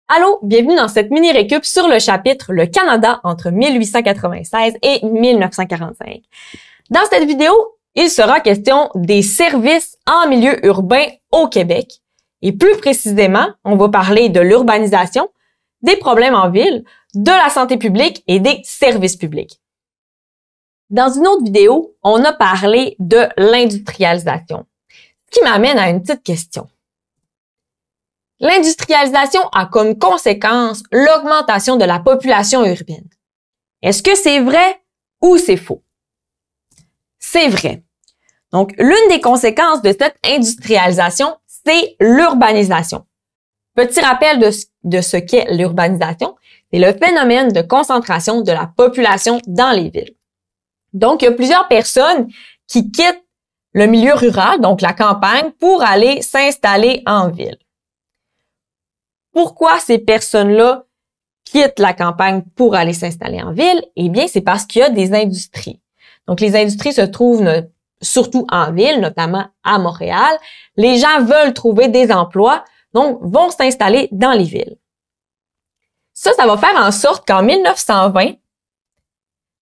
Allô, bienvenue dans cette mini-récup sur le chapitre Le Canada entre 1896 et 1945. Dans cette vidéo, il sera question des services en milieu urbain au Québec. Et plus précisément, on va parler de l'urbanisation, des problèmes en ville, de la santé publique et des services publics. Dans une autre vidéo, on a parlé de l'industrialisation, ce qui m'amène à une petite question. L'industrialisation a comme conséquence l'augmentation de la population urbaine. Est-ce que c'est vrai ou c'est faux? C'est vrai. Donc, l'une des conséquences de cette industrialisation, c'est l'urbanisation. Petit rappel de ce qu'est l'urbanisation, c'est le phénomène de concentration de la population dans les villes. Donc, il y a plusieurs personnes qui quittent le milieu rural, donc la campagne, pour aller s'installer en ville. Pourquoi ces personnes-là quittent la campagne pour aller s'installer en ville? Eh bien, c'est parce qu'il y a des industries. Donc, les industries se trouvent surtout en ville, notamment à Montréal. Les gens veulent trouver des emplois, donc vont s'installer dans les villes. Ça va faire en sorte qu'en 1920,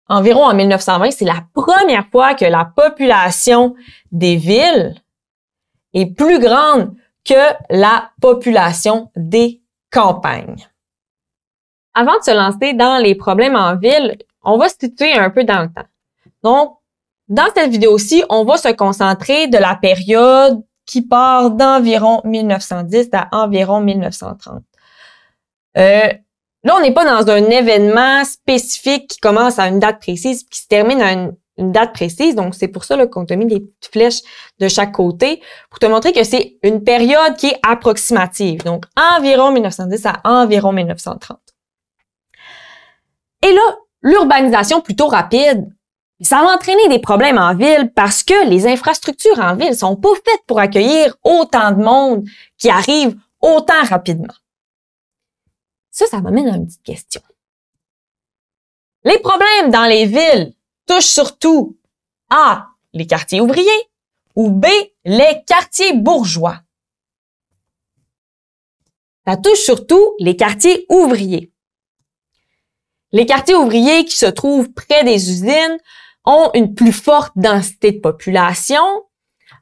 environ en 1920, c'est la première fois que la population des villes est plus grande que la population des campagnes. Avant de se lancer dans les problèmes en ville, on va se situer un peu dans le temps. Donc, dans cette vidéo-ci, on va se concentrer de la période qui part d'environ 1910 à environ 1930. Là, on n'est pas dans un événement spécifique qui commence à une date précise qui se termine à une date précise. Donc, c'est pour ça qu'on t'a mis des petites flèches de chaque côté pour te montrer que c'est une période qui est approximative. Donc, environ 1910 à environ 1930. Et là, l'urbanisation plutôt rapide, ça va entraîner des problèmes en ville parce que les infrastructures en ville sont pas faites pour accueillir autant de monde qui arrive autant rapidement. Ça m'amène à une petite question. Les problèmes dans les villes touchent surtout A, les quartiers ouvriers ou B, les quartiers bourgeois. Ça touche surtout les quartiers ouvriers. Les quartiers ouvriers qui se trouvent près des usines ont une plus forte densité de population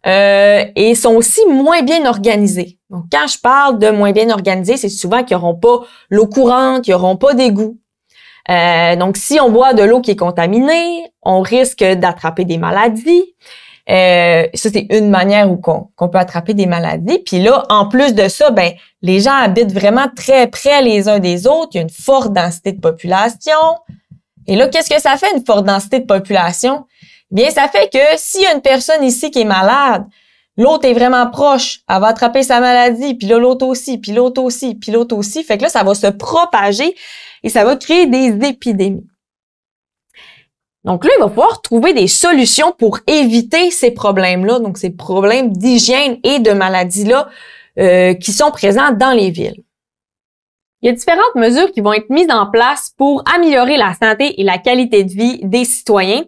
et sont aussi moins bien organisés. Donc, quand je parle de moins bien organisés, c'est souvent qu'ils n'auront pas l'eau courante, qu'ils n'auront pas d'égout. Donc, si on boit de l'eau qui est contaminée, on risque d'attraper des maladies. Ça, c'est une manière qu'on peut attraper des maladies. Puis là, en plus de ça, les gens habitent vraiment très près les uns des autres. Il y a une forte densité de population. Et là, qu'est-ce que ça fait, une forte densité de population? Bien, ça fait que s'il y a une personne ici qui est malade, l'autre est vraiment proche, elle va attraper sa maladie, puis là, l'autre aussi, puis l'autre aussi, puis l'autre aussi. Fait que là, ça va se propager et ça va créer des épidémies. Donc là, il va falloir trouver des solutions pour éviter ces problèmes-là, donc ces problèmes d'hygiène et de maladies-là qui sont présents dans les villes. Il y a différentes mesures qui vont être mises en place pour améliorer la santé et la qualité de vie des citoyens,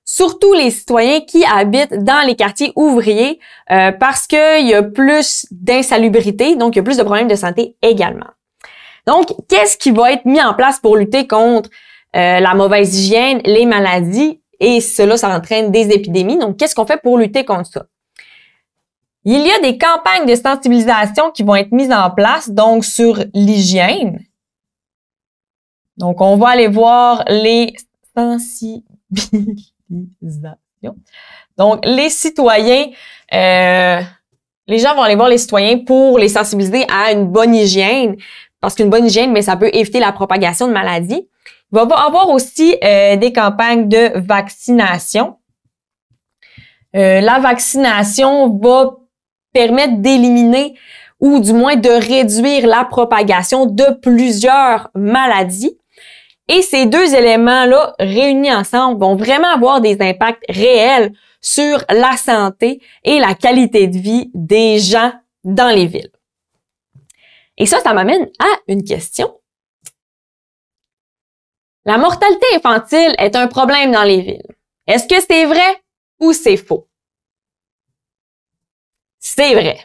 surtout les citoyens qui habitent dans les quartiers ouvriers parce qu'il y a plus d'insalubrité, donc il y a plus de problèmes de santé également. Donc, qu'est-ce qui va être mis en place pour lutter contre la mauvaise hygiène, les maladies, et cela, ça entraîne des épidémies. Donc, qu'est-ce qu'on fait pour lutter contre ça? Il y a des campagnes de sensibilisation qui vont être mises en place, donc sur l'hygiène. Donc, on va aller voir les sensibilisations. Donc, les citoyens, les gens vont aller voir les citoyens pour les sensibiliser à une bonne hygiène, parce qu'une bonne hygiène, mais ça peut éviter la propagation de maladies. Il va y avoir aussi des campagnes de vaccination. La vaccination va permettre d'éliminer ou du moins de réduire la propagation de plusieurs maladies. Et ces deux éléments-là, réunis ensemble, vont vraiment avoir des impacts réels sur la santé et la qualité de vie des gens dans les villes. Et ça m'amène à une question. La mortalité infantile est un problème dans les villes. Est-ce que c'est vrai ou c'est faux? C'est vrai.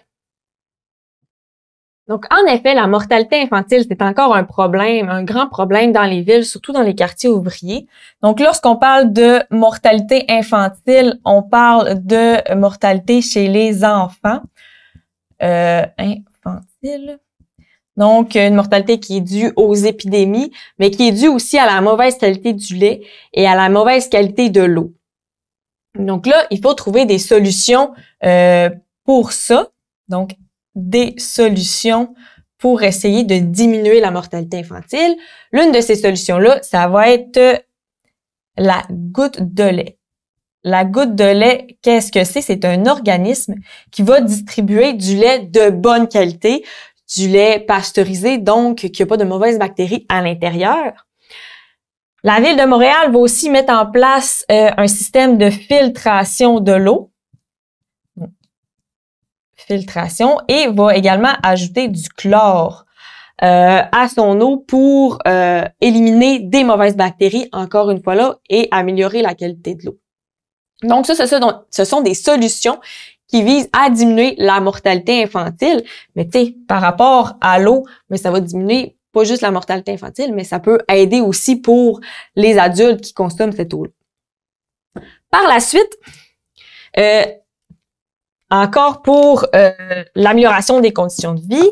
Donc, en effet, la mortalité infantile, c'est encore un problème, un grand problème dans les villes, surtout dans les quartiers ouvriers. Donc, lorsqu'on parle de mortalité infantile, on parle de mortalité chez les enfants. Infantile. Donc, une mortalité qui est due aux épidémies, mais qui est due aussi à la mauvaise qualité du lait et à la mauvaise qualité de l'eau. Donc là, il faut trouver des solutions pour ça. Donc, des solutions pour essayer de diminuer la mortalité infantile. L'une de ces solutions-là, ça va être la goutte de lait. La goutte de lait, qu'est-ce que c'est? C'est un organisme qui va distribuer du lait de bonne qualité, du lait pasteurisé, donc qui n'a pas de mauvaises bactéries à l'intérieur. La Ville de Montréal va aussi mettre en place un système de filtration de l'eau. Filtration, et va également ajouter du chlore à son eau pour éliminer des mauvaises bactéries, encore une fois là, et améliorer la qualité de l'eau. Donc ça, ce sont des solutions qui visent à diminuer la mortalité infantile. Mais tu sais, par rapport à l'eau, mais ça va diminuer pas juste la mortalité infantile, mais ça peut aider aussi pour les adultes qui consomment cette eau-là. Par la suite, encore pour l'amélioration des conditions de vie,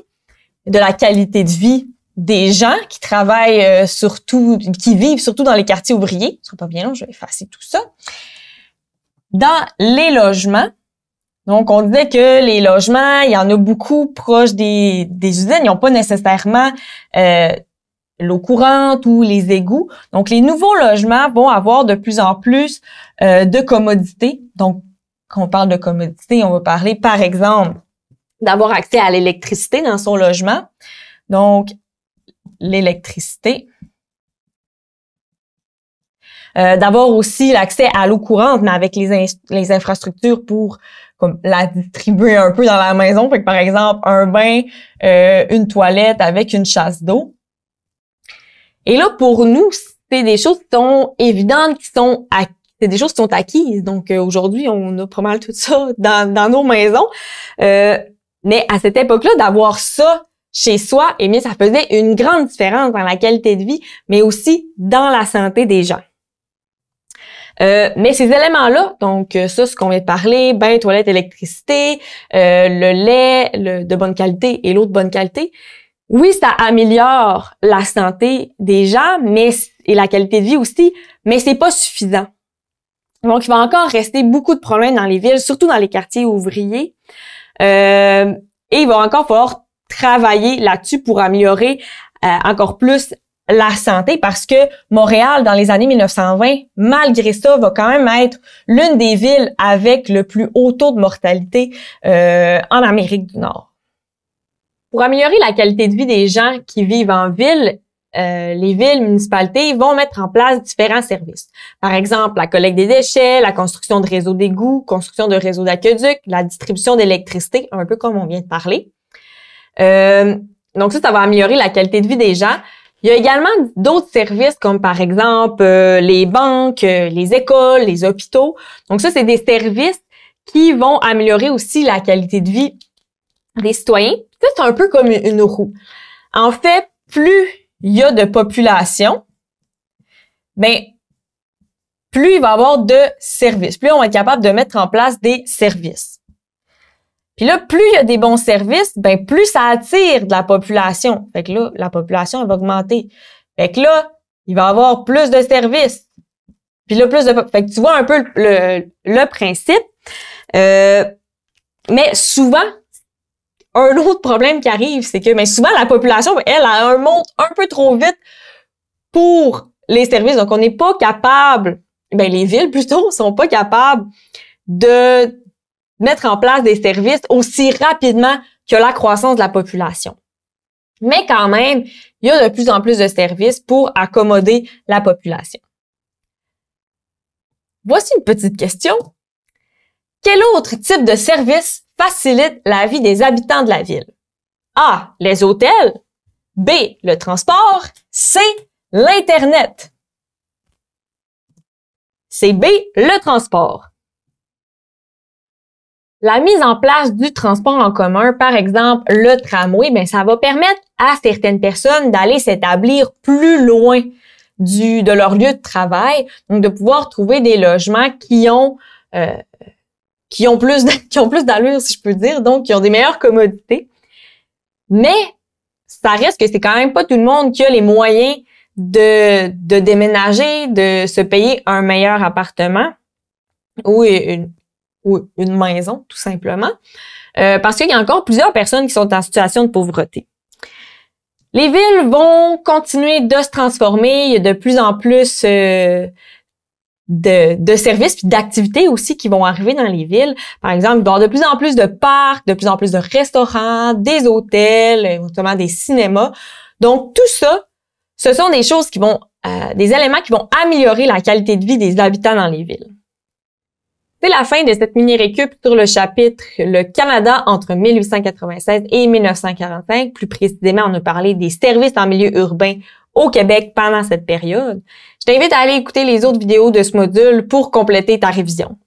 de la qualité de vie des gens qui travaillent qui vivent surtout dans les quartiers ouvriers. Ce sera pas bien long, je vais effacer tout ça. Dans les logements, donc on disait que les logements, il y en a beaucoup proches des usines, ils n'ont pas nécessairement l'eau courante ou les égouts. Donc les nouveaux logements vont avoir de plus en plus de commodités. Donc quand on parle de commodité, on va parler, par exemple, d'avoir accès à l'électricité dans son logement. Donc, l'électricité. D'avoir aussi l'accès à l'eau courante, mais avec les infrastructures pour comme la distribuer un peu dans la maison. Fait que, par exemple, un bain, une toilette avec une chasse d'eau. Et là, pour nous, c'est des choses qui sont évidentes, c'est des choses qui sont acquises. Donc, aujourd'hui, on a pas mal tout ça dans nos maisons. Mais à cette époque-là, d'avoir ça chez soi, eh bien, ça faisait une grande différence dans la qualité de vie, mais aussi dans la santé des gens. Mais ces éléments-là, donc ça, ce qu'on vient de parler, bain, toilette, électricité, le lait de bonne qualité et l'eau de bonne qualité, oui, ça améliore la santé des gens, et la qualité de vie aussi, mais c'est pas suffisant. Donc, il va encore rester beaucoup de problèmes dans les villes, surtout dans les quartiers ouvriers. Et il va encore falloir travailler là-dessus pour améliorer encore plus la santé, parce que Montréal, dans les années 1920, malgré ça, va quand même être l'une des villes avec le plus haut taux de mortalité en Amérique du Nord. Pour améliorer la qualité de vie des gens qui vivent en ville, les villes, municipalités vont mettre en place différents services. Par exemple, la collecte des déchets, la construction de réseaux d'égouts, construction de réseaux d'aqueducs, la distribution d'électricité, un peu comme on vient de parler. Donc ça va améliorer la qualité de vie des gens. Il y a également d'autres services comme par exemple les banques, les écoles, les hôpitaux. Donc ça, c'est des services qui vont améliorer aussi la qualité de vie des citoyens. Ça, c'est un peu comme une roue. En fait, plus il y a de population, ben plus il va y avoir de services, plus on va être capable de mettre en place des services. Puis là, plus il y a des bons services, ben plus ça attire de la population. Fait que là, la population elle va augmenter. Fait que là, il va y avoir plus de services. Puis là, plus de... Fait que tu vois un peu le principe. Mais souvent, un autre problème qui arrive, c'est que souvent, la population, elle monte un peu trop vite pour les services. Donc, on n'est pas capable, les villes plutôt, sont pas capables de mettre en place des services aussi rapidement que la croissance de la population. Mais quand même, il y a de plus en plus de services pour accommoder la population. Voici une petite question. Quel autre type de service facilite la vie des habitants de la ville? A. Les hôtels. B. Le transport. C. L'Internet. C'est B. Le transport. La mise en place du transport en commun, par exemple le tramway, ben ça va permettre à certaines personnes d'aller s'établir plus loin de leur lieu de travail, donc de pouvoir trouver des logements qui ont plus d'allure, si je peux dire, donc qui ont des meilleures commodités. Mais ça reste que c'est quand même pas tout le monde qui a les moyens de déménager, de se payer un meilleur appartement ou une maison, tout simplement, parce qu'il y a encore plusieurs personnes qui sont en situation de pauvreté. Les villes vont continuer de se transformer. Il y a de plus en plus de services puis d'activités aussi qui vont arriver dans les villes. Par exemple, il va y avoir de plus en plus de parcs, de plus en plus de restaurants, des hôtels, éventuellement des cinémas. Donc, tout ça, ce sont des choses qui vont, des éléments qui vont améliorer la qualité de vie des habitants dans les villes. C'est la fin de cette mini-récup sur le chapitre « Le Canada entre 1896 et 1945 ». Plus précisément, on a parlé des services en milieu urbain au Québec pendant cette période. Je t'invite à aller écouter les autres vidéos de ce module pour compléter ta révision.